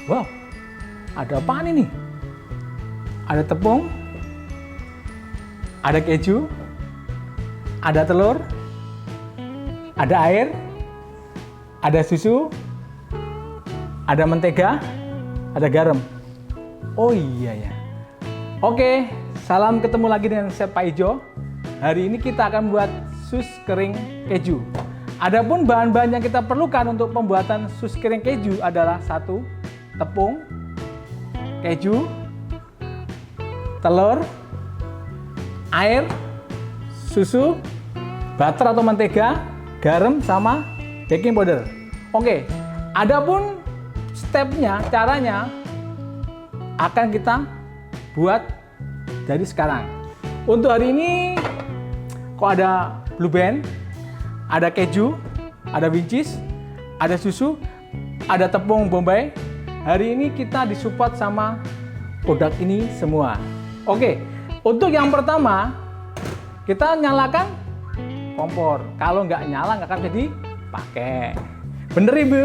Wow, ada apa ini? Ada tepung, ada keju, ada telur, ada air, ada susu, ada mentega, ada garam. Oh iya ya. Oke, salam ketemu lagi dengan Chef Pak Ijo. Hari ini kita akan buat sus kering keju. Adapun bahan-bahan yang kita perlukan untuk pembuatan sus kering keju adalah 1. Tepung, keju, telur, air, susu, butter atau mentega, garam, sama baking powder. Oke, adapun stepnya, caranya akan kita buat dari sekarang. Untuk hari ini kok ada blue band, ada keju, ada wincis, ada susu, ada tepung Bombay. Hari ini kita disupport sama produk ini semua. Oke, untuk yang pertama kita nyalakan kompor. Kalau nggak nyala nggak akan jadi pakai. Bener Ibu?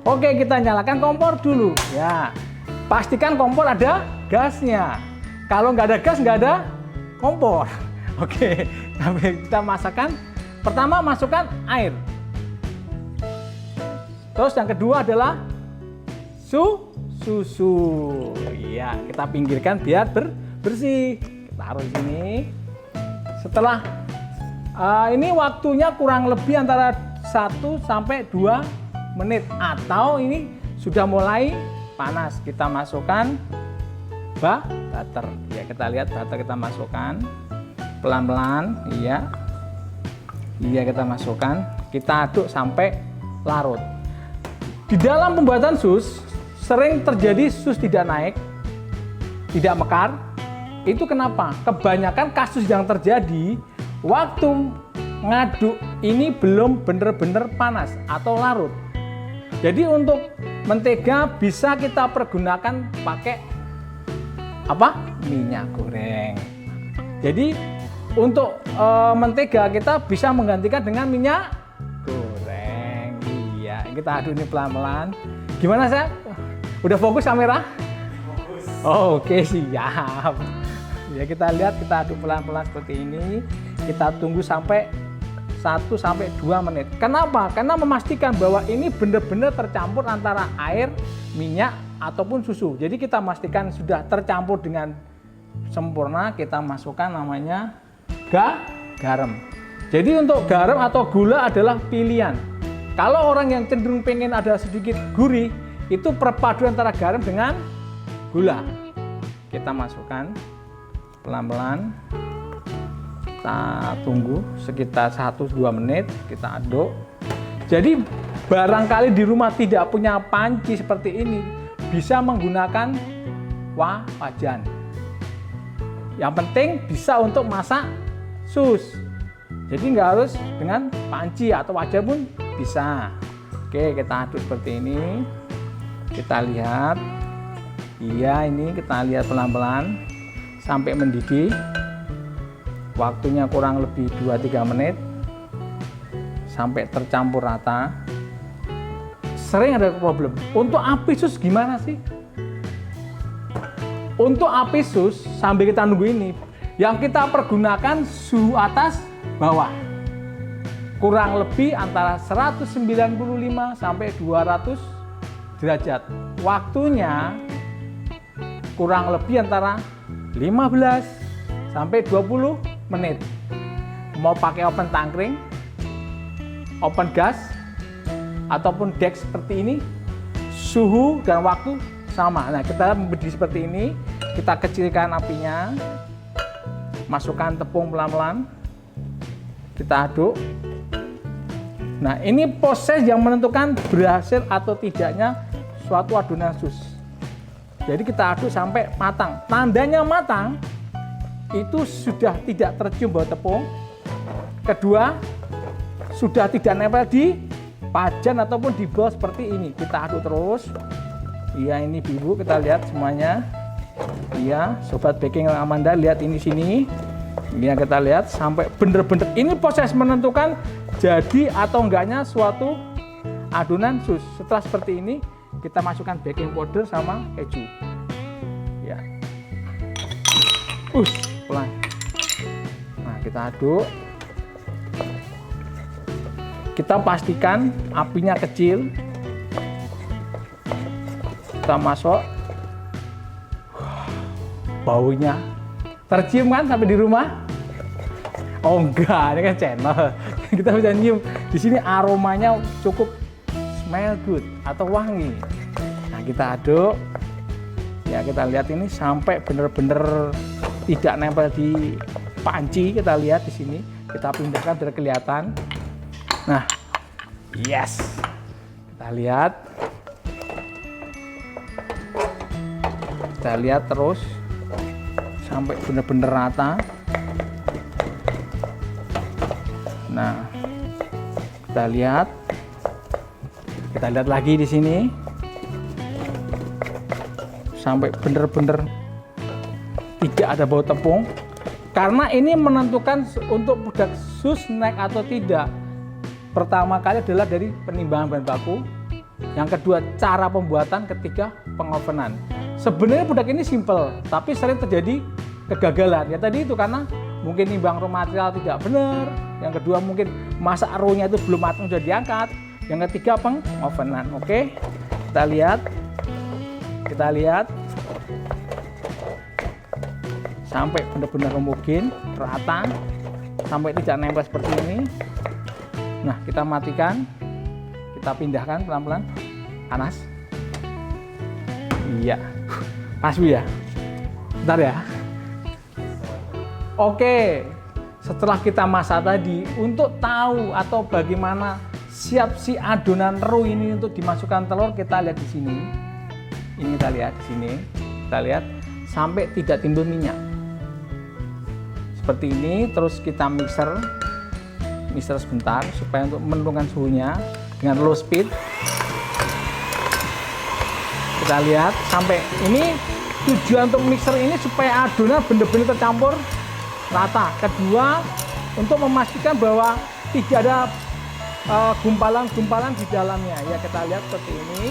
Oke, kita nyalakan kompor dulu. Ya, pastikan kompor ada gasnya. Kalau nggak ada gas nggak ada kompor. Oke, kita masukkan. Pertama masukkan air. Terus yang kedua adalah susu. Ya, kita pinggirkan biar bersih. Taruh di sini. Setelah ini waktunya kurang lebih antara 1 sampai 2 menit atau ini sudah mulai panas. Kita masukkan butter. Ya, kita lihat butter kita masukkan pelan-pelan. Iya. Iya, kita masukkan. Kita aduk sampai larut. Di dalam pembuatan sus sering terjadi sus tidak naik, tidak mekar. Itu kenapa? Kebanyakan kasus yang terjadi waktu ngaduk ini belum benar-benar panas atau larut. Jadi untuk mentega bisa kita pergunakan pakai apa? Minyak goreng. Jadi untuk mentega kita bisa menggantikan dengan minyak goreng. Iya, kita aduk ini pelan-pelan. Gimana Chef? Udah fokus kamera? Fokus. Oh, oke, siap. Ya, kita lihat, kita aduk pelan-pelan seperti ini. Kita tunggu sampai 1 sampai 2 menit. Kenapa? Karena memastikan bahwa ini benar-benar tercampur antara air, minyak ataupun susu. Jadi kita pastikan sudah tercampur dengan sempurna, kita masukkan namanya garam. Jadi untuk garam atau gula adalah pilihan. Kalau orang yang cenderung pengen ada sedikit gurih, itu perpaduan antara garam dengan gula. Kita masukkan pelan-pelan. Kita tunggu sekitar 1-2 menit, kita aduk. Jadi barangkali di rumah tidak punya panci seperti ini, bisa menggunakan wajan. Yang penting bisa untuk masak sus. Jadi nggak harus dengan panci atau wajan pun bisa. Oke, kita aduk seperti ini. Kita lihat. Iya, ini kita lihat pelan-pelan sampai mendidih. Waktunya kurang lebih 2-3 menit sampai tercampur rata. Sering ada problem. Untuk api sus gimana sih? Untuk api sus sambil kita nunggu ini, yang kita pergunakan suhu atas bawah. Kurang lebih antara 195 sampai 200 derajat. Waktunya kurang lebih antara 15 sampai 20 menit. Mau pakai oven tangkring, oven gas, ataupun dex seperti ini, suhu dan waktu sama. Nah, kita berdiri seperti ini, kita kecilkan apinya, masukkan tepung pelan-pelan, kita aduk. Nah, ini proses yang menentukan berhasil atau tidaknya suatu adonan sus. Jadi kita aduk sampai matang. Tandanya matang itu sudah tidak tercium bau tepung. Kedua, sudah tidak nempel di pajan ataupun di bowl seperti ini. Kita aduk terus. Iya, ini Ibu, kita lihat semuanya. Iya, sobat baking Amanda, lihat ini sini. Ini kita lihat sampai bener-bener ini proses menentukan jadi atau enggaknya suatu adonan sus. Setelah seperti ini, kita masukkan baking powder sama keju. Ya. Pelan. Nah, kita aduk. Kita pastikan apinya kecil. Kita masuk. Baunya tercium kan sampai di rumah? Oh enggak, ini kan channel. Kita bisa nyium. Di sini aromanya cukup smell good atau wangi. Nah, kita aduk. Ya, kita lihat ini sampai benar-benar tidak nempel di panci. Kita lihat di sini. Kita pindahkan biar kelihatan. Nah, yes. Kita lihat. Kita lihat terus sampai benar-benar rata. Nah, kita lihat lagi di sini sampai benar-benar tidak ada bau tepung, karena ini menentukan untuk produk sus snack atau tidak. Pertama kali adalah dari penimbangan bahan baku, yang kedua cara pembuatan, ketiga pengovenan. Sebenarnya produk ini simple, tapi sering terjadi kegagalan. Ya tadi itu karena mungkin nimbang raw material tidak benar. Yang kedua mungkin masak rohnya itu belum matang sudah diangkat. Yang ketiga pengovenan. Oke, kita lihat sampai benar-benar homogen, rata, sampai tidak nempel seperti ini. Nah, kita matikan, kita pindahkan pelan-pelan. Panas. Iya, pas ya. Bentar ya. Oke, setelah kita masak tadi, untuk tahu atau bagaimana siap si adonan roux ini untuk dimasukkan telur, kita lihat di sini. Ini kita lihat di sini. Kita lihat sampai tidak timbul minyak. Seperti ini, terus kita mixer sebentar supaya untuk menurunkan suhunya dengan low speed. Kita lihat sampai ini, tujuan untuk mixer ini supaya adonan benar-benar tercampur rata. Kedua, untuk memastikan bahwa tidak ada gumpalan-gumpalan di dalamnya. Ya, kita lihat seperti ini.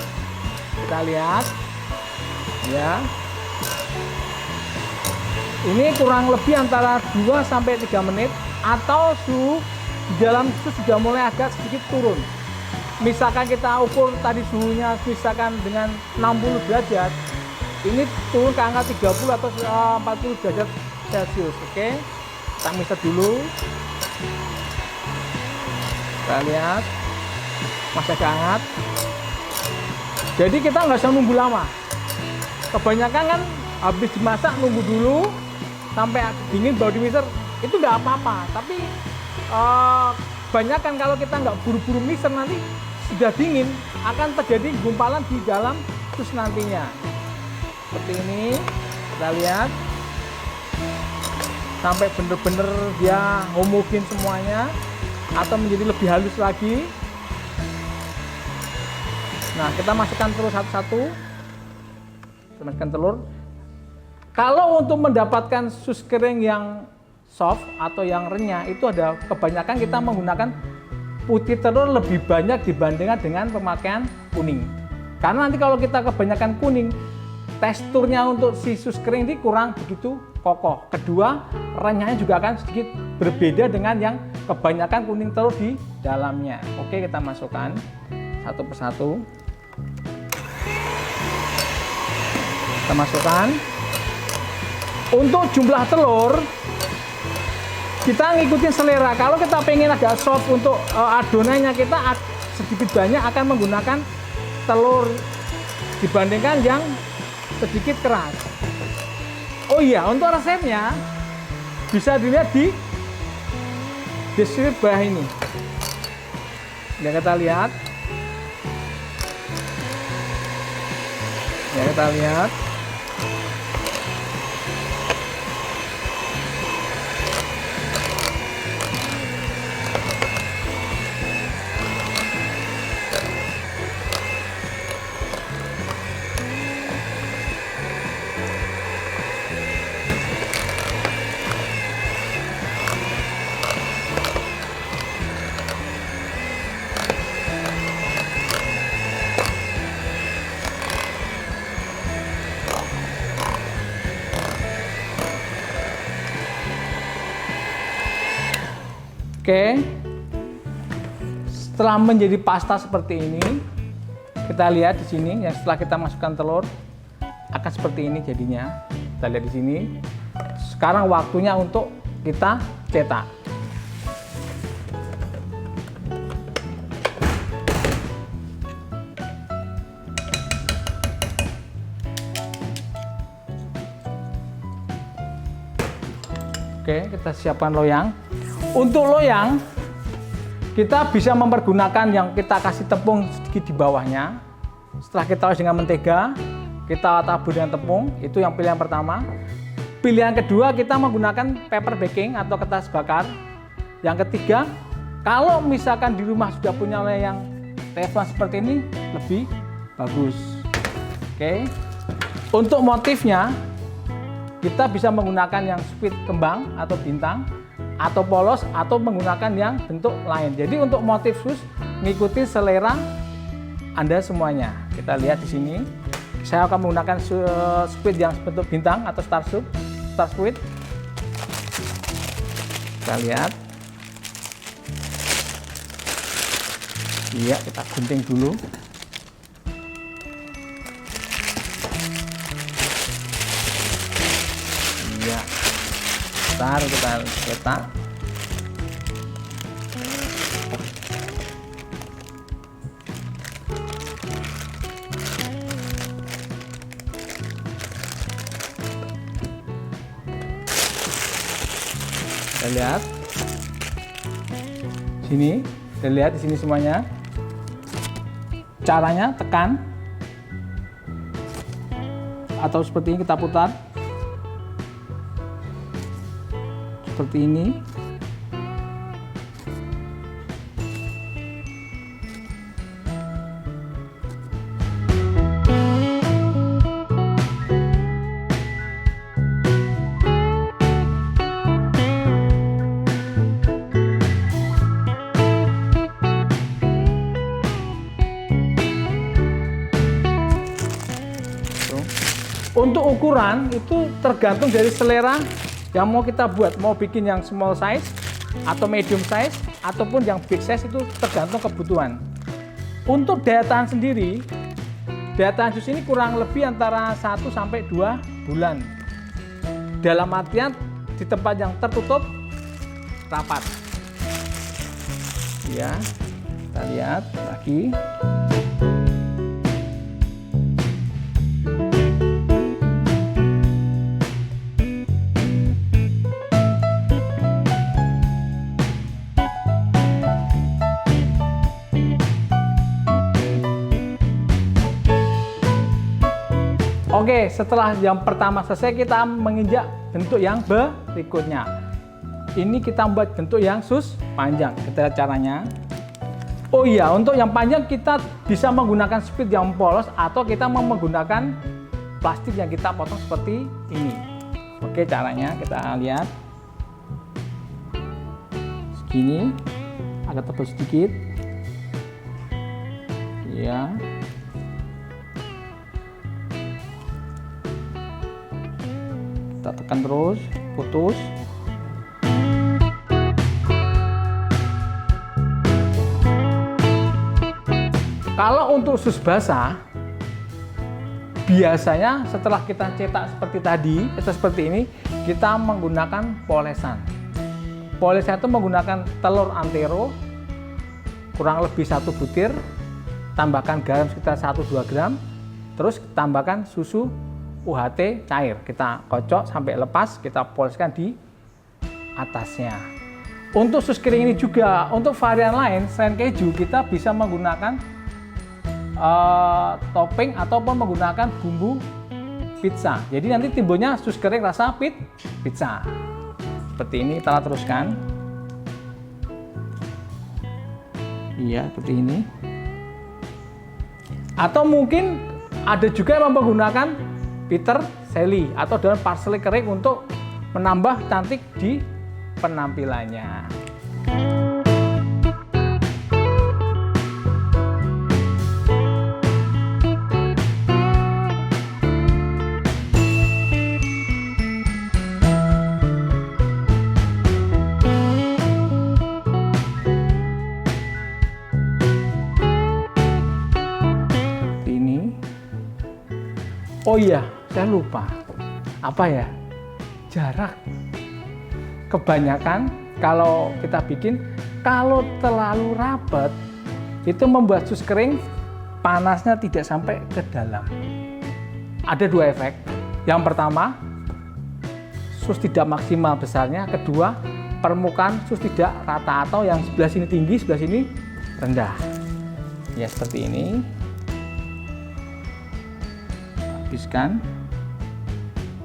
Kita lihat, ya. Ini kurang lebih antara 2 sampai 3 menit, atau suhu di dalam itu sudah mulai agak sedikit turun. Misalkan kita ukur tadi suhunya misalkan dengan 60 derajat, ini turun ke angka 30 atau 40 derajat Celcius. Oke, kita mixer dulu. Kita lihat masih agak hangat. Jadi kita nggak usah nunggu lama. Kebanyakan kan habis dimasak nunggu dulu sampai dingin baru di mixer, itu nggak apa-apa. Tapi kebanyakan kalau kita nggak buru-buru mixer, nanti sudah dingin akan terjadi gumpalan di dalam sus nantinya. Seperti ini, kita lihat sampai bener-bener dia homogen semuanya atau menjadi lebih halus lagi. Nah, kita masukkan telur satu-satu. Kita masukkan telur. Kalau untuk mendapatkan sus kering yang soft atau yang renyah, itu ada kebanyakan kita menggunakan putih telur lebih banyak dibandingkan dengan pemakaian kuning. Karena nanti kalau kita kebanyakan kuning, teksturnya untuk si sus kering ini kurang begitu kokoh. Kedua, renyahnya juga akan sedikit berbeda dengan yang kebanyakan kuning telur di dalamnya. Oke, kita masukkan satu persatu. Kita masukkan. Untuk jumlah telur, kita ngikutin selera. Kalau kita pengen agak soft untuk adonannya, kita sedikit banyak akan menggunakan telur dibandingkan yang sedikit keras. Oh iya, untuk resepnya bisa dilihat di deskripsi bawah ini. Ya, kita lihat. Ya, kita lihat. Oke, setelah menjadi pasta seperti ini, kita lihat di sini yang setelah kita masukkan telur akan seperti ini jadinya. Kita lihat di sini. Sekarang waktunya untuk kita cetak. Oke, kita siapkan loyang. Untuk loyang, kita bisa mempergunakan yang kita kasih tepung sedikit di bawahnya. Setelah kita oles dengan mentega, kita tabur dengan tepung. Itu yang pilihan pertama. Pilihan kedua, kita menggunakan paper baking atau kertas bakar. Yang ketiga, kalau misalkan di rumah sudah punya loyang teflon seperti ini, lebih bagus. Oke. Untuk motifnya, kita bisa menggunakan yang squid kembang atau bintang, atau polos, atau menggunakan yang bentuk lain. Jadi untuk motif sus mengikuti selera Anda semuanya. Kita lihat di sini. Saya akan menggunakan squid yang bentuk bintang atau star squid. Kita lihat. Iya, kita gunting dulu. Ya, ntar kita cetak. Kita lihat sini, kita lihat di sini semuanya. Caranya tekan atau seperti ini, kita putar. Seperti ini. Untuk ukuran itu tergantung dari selera yang mau kita buat, mau bikin yang small size atau medium size ataupun yang big size, itu tergantung kebutuhan. Untuk daya tahan sendiri, daya tahan jus ini kurang lebih antara 1 sampai 2 bulan. Dalam artian di tempat yang tertutup rapat. Ya, kita lihat lagi. Oke, setelah yang pertama selesai, kita menginjak bentuk yang berikutnya. Ini kita membuat bentuk yang sus panjang. Kita lihat caranya. Oh iya, untuk yang panjang kita bisa menggunakan spit yang polos atau kita menggunakan plastik yang kita potong seperti ini. Oke, caranya kita lihat. Segini, agak tebal sedikit. Ya. Kita tekan terus, putus. Kalau untuk sus basah, biasanya setelah kita cetak seperti tadi, seperti ini, kita menggunakan polesan. Polesan itu menggunakan telur antero, kurang lebih 1 butir, tambahkan garam sekitar 1-2 gram, terus tambahkan susu UHT cair, kita kocok sampai lepas, kita poleskan di atasnya. Untuk sus kering ini juga, untuk varian lain selain keju, kita bisa menggunakan topping ataupun menggunakan bumbu pizza. Jadi nanti timbulnya sus kering rasa pizza. Seperti ini, kita teruskan. Iya, seperti ini. Atau mungkin ada juga yang menggunakan Peter Sally atau daun parsley kering untuk menambah cantik di penampilannya. Oh iya, saya lupa. Apa ya? Jarak. Kebanyakan kalau kita bikin, kalau terlalu rapat, itu membuat sus kering panasnya tidak sampai ke dalam. Ada dua efek. Yang pertama, sus tidak maksimal besarnya. Kedua, permukaan sus tidak rata atau yang sebelah sini tinggi, sebelah sini rendah. Ya seperti ini. Habiskan.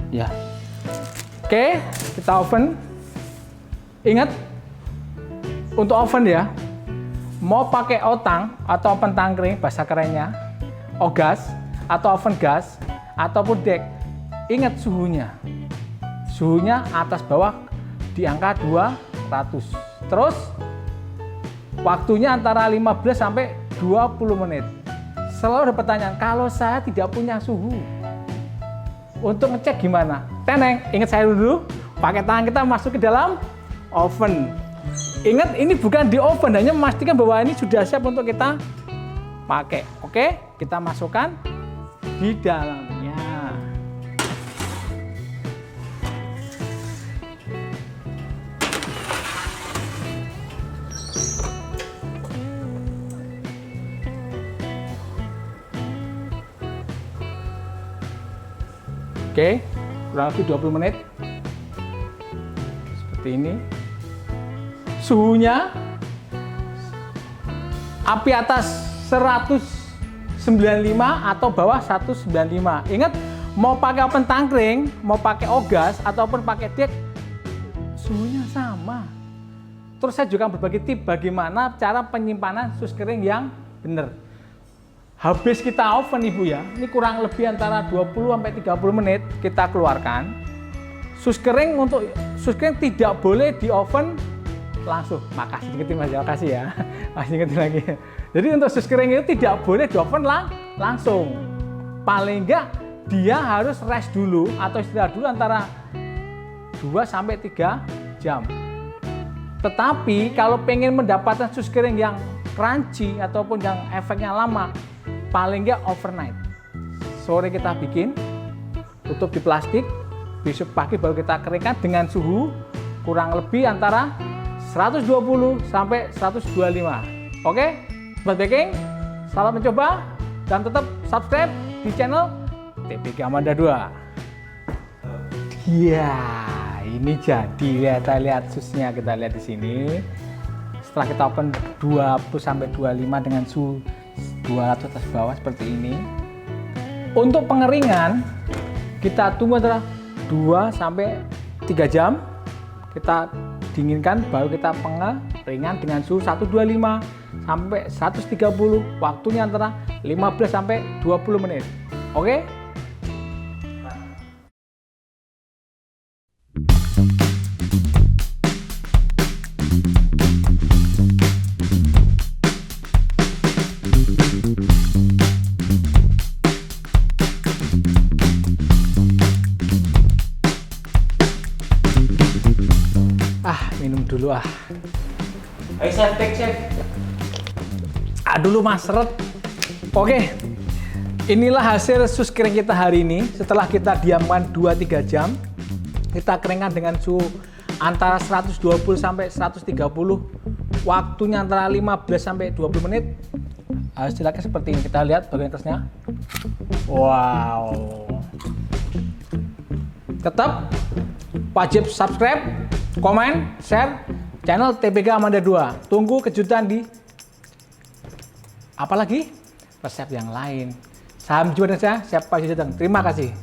Ya. Oke, kita oven. Ingat, untuk oven ya, mau pakai otang atau oven tangkring, bahasa kerennya, ogas atau oven gas ataupun dek, ingat suhunya. Suhunya atas bawah di angka 200. Terus waktunya antara 15 sampai 20 menit. Selalu ada pertanyaan, kalau saya tidak punya suhu, untuk ngecek gimana? Teneng, ingat saya dulu, pakai tangan kita masuk ke dalam oven. Ingat, ini bukan di oven, hanya memastikan bahwa ini sudah siap untuk kita pakai. Oke, kita masukkan di dalamnya. Oke, kurang lebih 20 menit. Seperti ini. Suhunya api atas 195 atau bawah 195. Ingat, mau pakai oven tangkring, mau pakai ogas ataupun pakai dek, suhunya sama. Terus saya juga berbagi tips bagaimana cara penyimpanan sus kering yang benar. Habis kita oven Ibu ya, ini kurang lebih antara 20 sampai 30 menit kita keluarkan. Sus kering tidak boleh di oven langsung. Makasih dikit Mas, makasih ya. Masih ingetin lagi. Jadi untuk sus kering itu tidak boleh di oven langsung. Paling enggak dia harus rest dulu atau istirahat dulu antara 2 sampai 3 jam. Tetapi kalau pengen mendapatkan sus kering yang crunchy ataupun yang efeknya lama, paling enggak overnight. Sore kita bikin, tutup di plastik, besok pagi baru kita keringkan dengan suhu kurang lebih antara 120 sampai 125. Oke, Sobat Baking, selamat mencoba dan tetap subscribe di channel TPG Amanda 2. Iya, ini jadi lihat susnya, kita lihat di sini. Setelah kita open 20 sampai 25 dengan suhu 200 atas bawah seperti ini. Untuk pengeringan kita tunggu antara 2 sampai 3 jam. Kita dinginkan baru kita pengeringan dengan suhu 125 sampai 130. Waktunya antara 15 sampai 20 menit. Oke? Minum dulu ah. Ayo chef, take chef. Dulu mas, seret. Oke, inilah hasil sus kering kita hari ini. Setelah kita diamkan 2-3 jam, kita keringkan dengan suhu antara 120 sampai 130. Waktunya antara 15 sampai 20 menit. Hasilnya seperti ini. Kita lihat bagian atasnya. Wow. Tetap wajib subscribe, komen, share channel TPG Amanda 2. Tunggu kejutan di apalagi resep yang lain. Salam jumpa dan saya, siapa yang datang. Terima kasih.